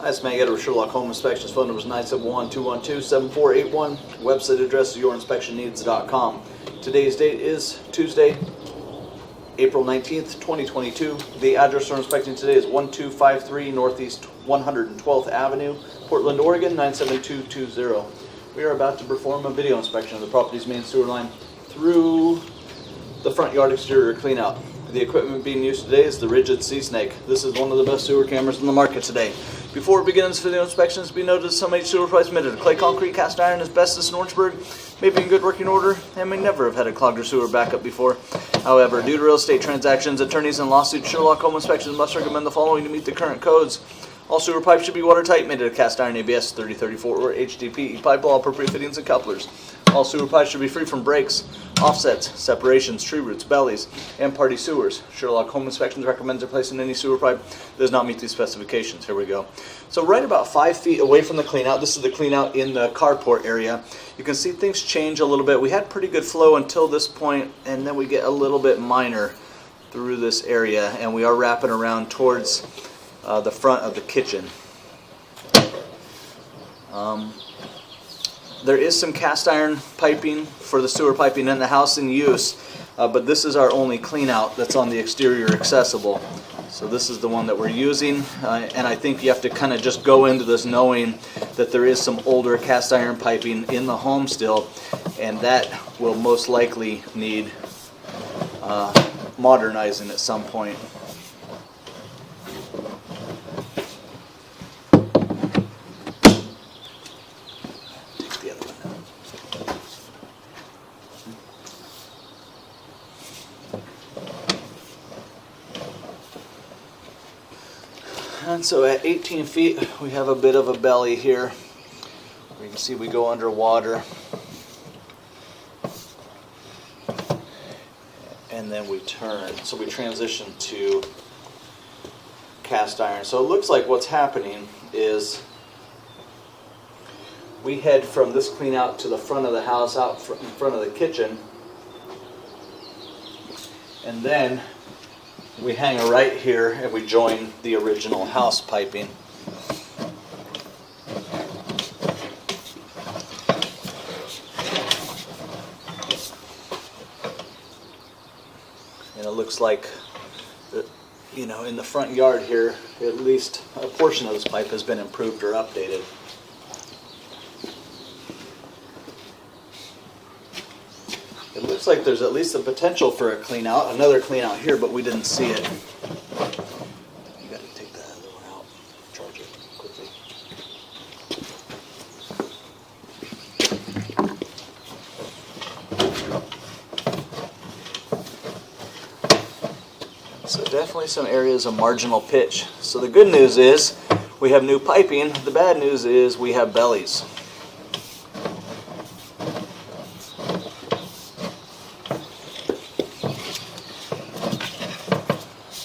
Hi, it's Matt Yetter with Sherlock Home Inspections. Phone number is 971-212-7481. Website address is yourinspectionneeds.com. Today's date is Tuesday, April 19th, 2022. The address we're inspecting today is 1253 Northeast 112th Avenue, Portland, Oregon 97220. We are about to perform a video inspection of the property's main sewer line through the front yard exterior cleanout. The equipment being used today is the Ridgid Sea Snake. This is one of the best sewer cameras in the market today. Before we begin this video inspection, it's be noted some H sewer pipes made of clay concrete, cast iron, asbestos, and Orangeburg may be in good working order and may never have had a clogged or sewer backup before. However, due to real estate transactions, attorneys, and lawsuits, Sherlock Home Inspections must recommend the following to meet the current codes. All sewer pipes should be watertight, made of cast iron ABS 3034 or HDPE pipe, all appropriate fittings and couplers. All sewer pipes should be free from breaks, offsets, separations, tree roots, bellies, and party sewers. Sherlock Home Inspections recommends replacing any sewer pipe that does not meet these specifications. Here we go. So right about 5 feet away from the cleanout, this is the cleanout in the carport area. You can see things change a little bit. We had pretty good flow until this point, and then we get a little bit minor through this area, and we are wrapping around towards the front of the kitchen. There is some cast iron piping for the sewer piping in the house in use, but this is our only clean out that's on the exterior accessible. So this is the one that we're using, and I think you have to kind of just go into this knowing that there is some older cast iron piping in the home still, and that will most likely need modernizing at some point. And so at 18 feet, we have a bit of a belly here. You can see we go underwater. And then we turn. So we transition to cast iron. So it looks like what's happening is we head from this clean out to the front of the house, out in front of the kitchen. And then we hang a right here and we join the original house piping. And it looks like, you know, in the front yard here, at least a portion of this pipe has been improved or updated. It looks like there's at least the potential for a clean out, another clean out here, but we didn't see it. You got to take that other one out, charge it quickly. So definitely some areas of marginal pitch. So the good news is we have new piping. The bad news is we have bellies.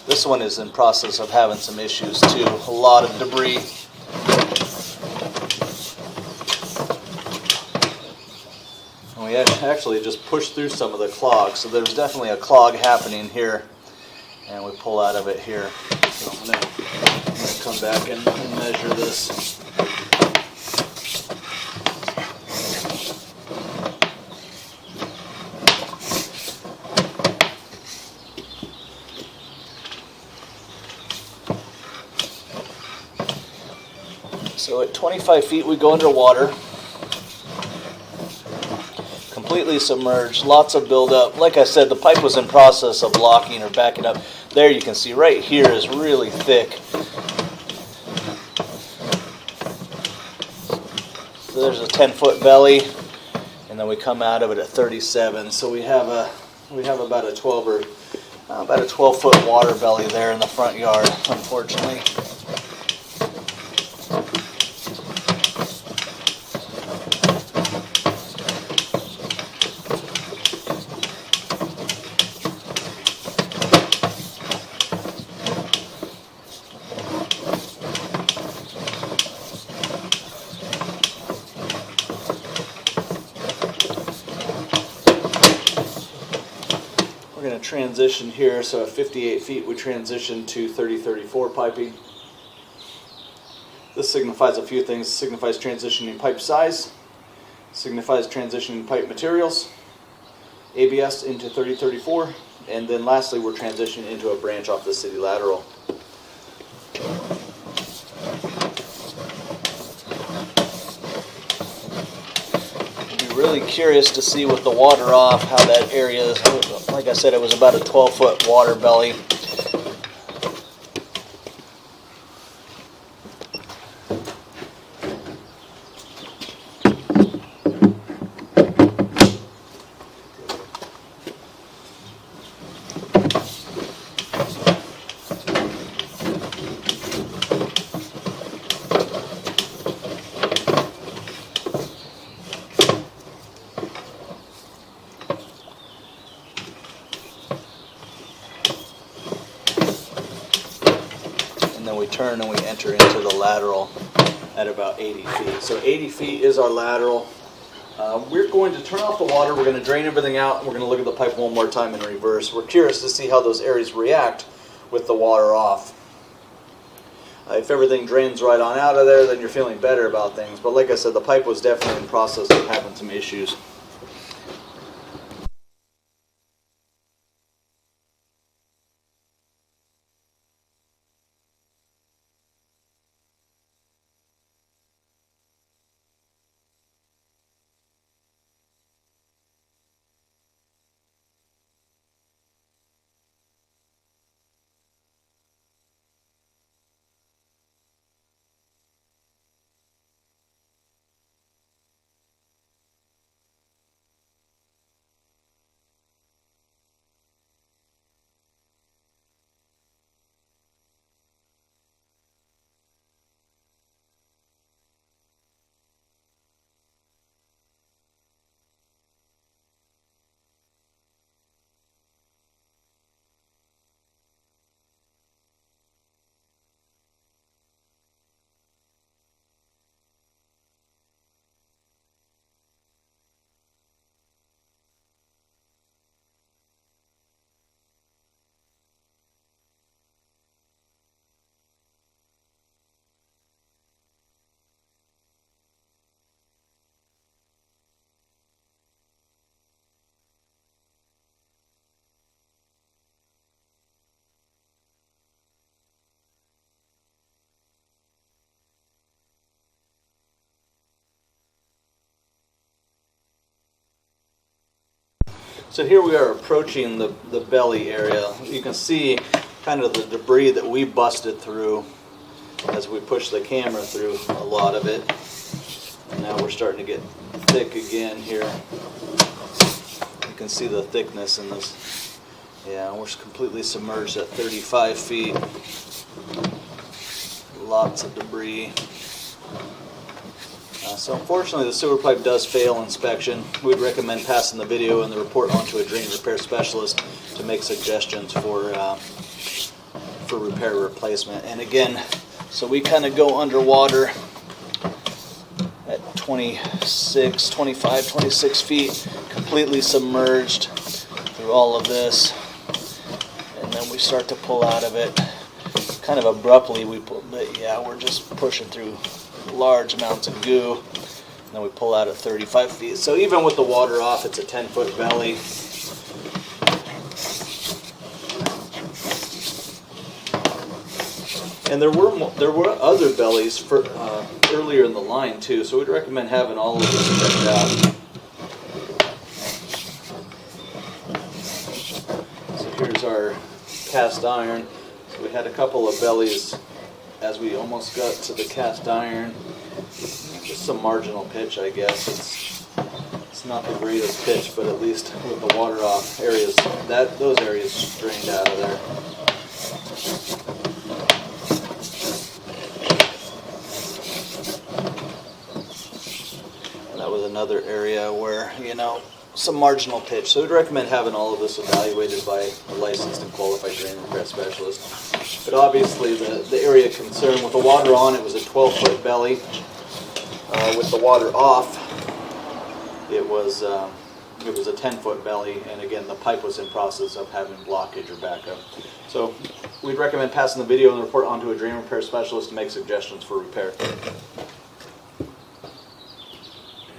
This one is in process of having some issues too. A lot of debris. And we actually just pushed through some of the clogs, so there's definitely a clog happening here. And we pull out of it here. So I'm going to come back and measure this. So at 25 feet we go underwater, completely submerged, lots of buildup. Like I said, the pipe was in process of locking or backing up. There you can see right here is really thick. So there's a 10-foot belly, and then we come out of it at 37. So we have about a 12-foot water belly there in the front yard, unfortunately. We're going to transition here, so at 58 feet we transition to 3034 piping. This signifies a few things. It signifies transitioning pipe size, signifies transitioning pipe materials, ABS into 3034, and then lastly we're transitioning into a branch off the city lateral. I'd be really curious to see with the water off how that area is. Like I said, it was about a 12-foot water belly. And then we turn and we enter into the lateral at about 80 feet. So 80 feet is our lateral. We're going to turn off the water, we're going to drain everything out, and we're going to look at the pipe one more time in reverse. We're curious to see how those areas react with the water off. If everything drains right on out of there, then you're feeling better about things. But like I said, the pipe was definitely in process of having some issues. So here we are approaching the belly area. You can see kind of the debris that we busted through as we push the camera through a lot of it. And now we're starting to get thick again here. You can see the thickness in this. Yeah, we're completely submerged at 35 feet. Lots of debris. So unfortunately the sewer pipe does fail inspection. We'd recommend passing the video and the report on to a drain repair specialist to make suggestions for repair replacement. And again, so we kind of go underwater at 26 feet, completely submerged through all of this. And then we start to pull out of it kind of abruptly. But yeah, we're just pushing through large amounts of goo, and then we pull out at 35 feet. So even with the water off, it's a 10-foot belly. And there were other bellies for earlier in the line too, so we'd recommend having all of this checked out. So here's our cast iron. So we had a couple of bellies as we almost got to the cast iron. Just some marginal pitch, I guess. It's not the greatest pitch, but at least with the water off areas, those areas drained out of there. And that was another area where, some marginal pitch. So we'd recommend having all of this evaluated by a licensed and qualified drain repair specialist. But obviously the area of concern, with the water on, it was a 12-foot belly. With the water off, it was It was a 10-foot belly, and again, the pipe was in process of having blockage or backup. So we'd recommend passing the video and the report on to a drain repair specialist to make suggestions for repair.